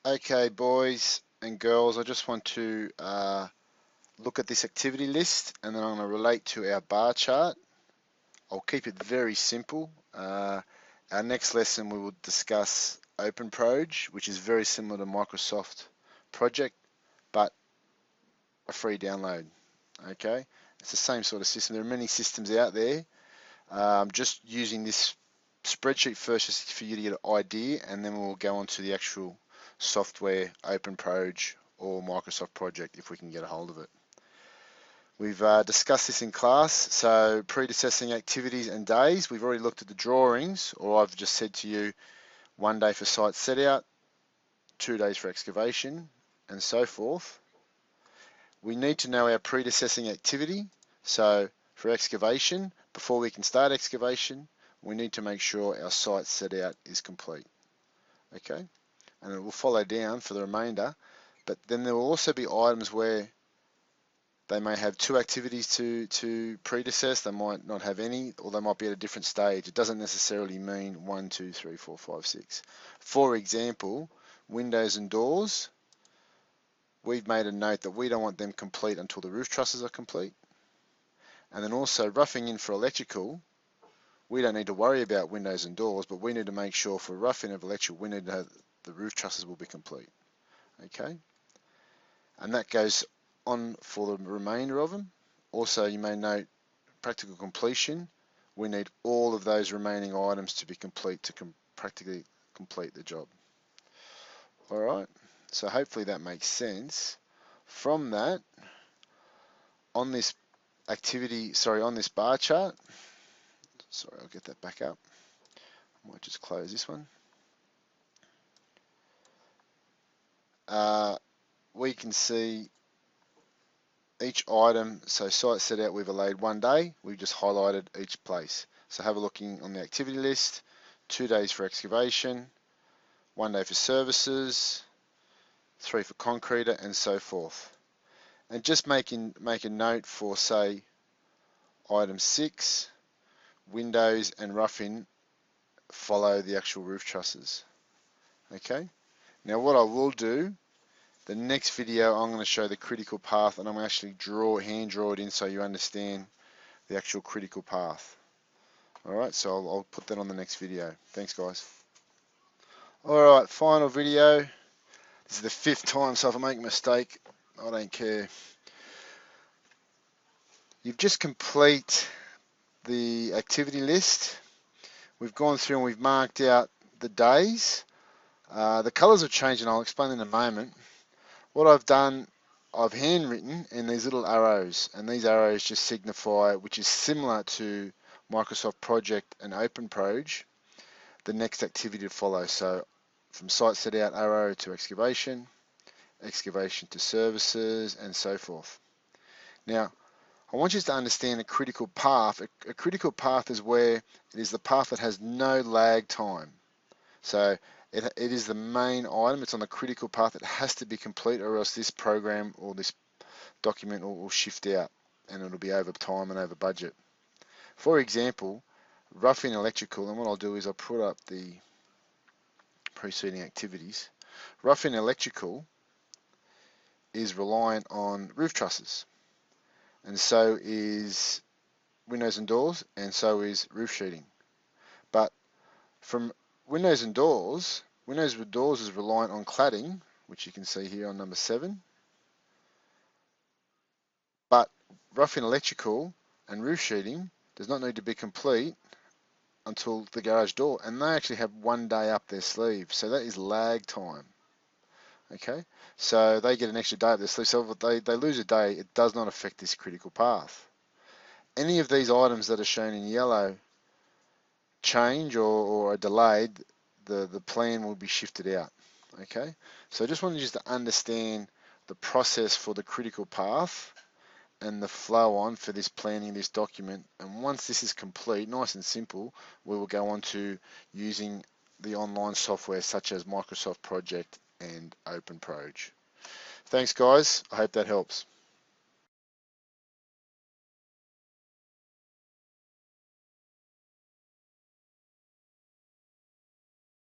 Okay, boys and girls, I just want to look at this activity list and then I'm going to relate to our bar chart. I'll keep it very simple. Our next lesson we will discuss proj, which is very similar to Microsoft Project, but a free download. Okay, it's the same sort of system. There are many systems out there. Just using this spreadsheet first just for you to get an idea, and then we'll go on to the actual software, proj or Microsoft Project if we can get a hold of it. We've discussed this in class, so predecessing activities and days. We've already looked at the drawings, or I've just said to you 1 day for site set out, 2 days for excavation, and so forth. We need to know our predecessing activity. So for excavation, before we can start excavation, we need to make sure our site set out is complete. Okay, and it will follow down for the remainder, but then there will also be items where they may have 2 activities to predecess, they might not have any, or they might be at a different stage. It doesn't necessarily mean 1, 2, 3, 4, 5, 6. For example, windows and doors, we've made a note that we don't want them complete until the roof trusses are complete. And then also roughing in for electrical, we don't need to worry about windows and doors, but we need to make sure for roughing of electrical, we need to have the roof trusses will be complete. Okay, and that goes on for the remainder of them. Also, you may note practical completion. We need all of those remaining items to be complete to practically complete the job. All right, so hopefully that makes sense. From that, on this on this bar chart, sorry, I'll get that back up. I might just close this one. We can see each item, so site set out, we've allayed 1 day, we've just highlighted each place. So have a looking on the activity list, 2 days for excavation, 1 day for services, 3 for concreter, and so forth. And just make a note for, say, item 6, windows and roughing follow the actual roof trusses. Okay, now what I will do, the next video I'm going to show the critical path, and I'm going to actually hand draw it in so you understand the actual critical path. Alright, so I'll put that on the next video. Thanks, guys. Alright, final video. This is the 5th time, so if I make a mistake, I don't care. You've just complete the activity list. We've gone through and we've marked out the days. The colours have changed and I'll explain in a moment. What I've done, I've handwritten in these little arrows, and these arrows just signify, which is similar to Microsoft Project and proj, the next activity to follow. So from site set out arrow to excavation, excavation to services, and so forth. Now, I want you to understand a critical path. A critical path is where it is the path that has no lag time. So it is the main item. It's on the critical path. It has to be complete, or else this program or this document will shift out and it'll be over time and over budget. For example, roughing electrical, and what I'll do is I'll put up the preceding activities. Roughing electrical is reliant on roof trusses, and so is windows and doors, and so is roof sheeting. But from windows with doors is reliant on cladding, which you can see here on number 7. But roughing electrical and roof sheeting does not need to be complete until the garage door, and they actually have 1 day up their sleeve, so that is lag time. Okay, so they get an extra day up their sleeve, so if they lose a day, it does not affect this critical path. Any of these items that are shown in yellow change or are delayed, the plan will be shifted out. Okay, so I just wanted you to understand the process for the critical path and the flow on for this planning this document, and once this is complete, nice and simple, we will go on to using the online software such as Microsoft Project and proj. Thanks, guys. I hope that helps.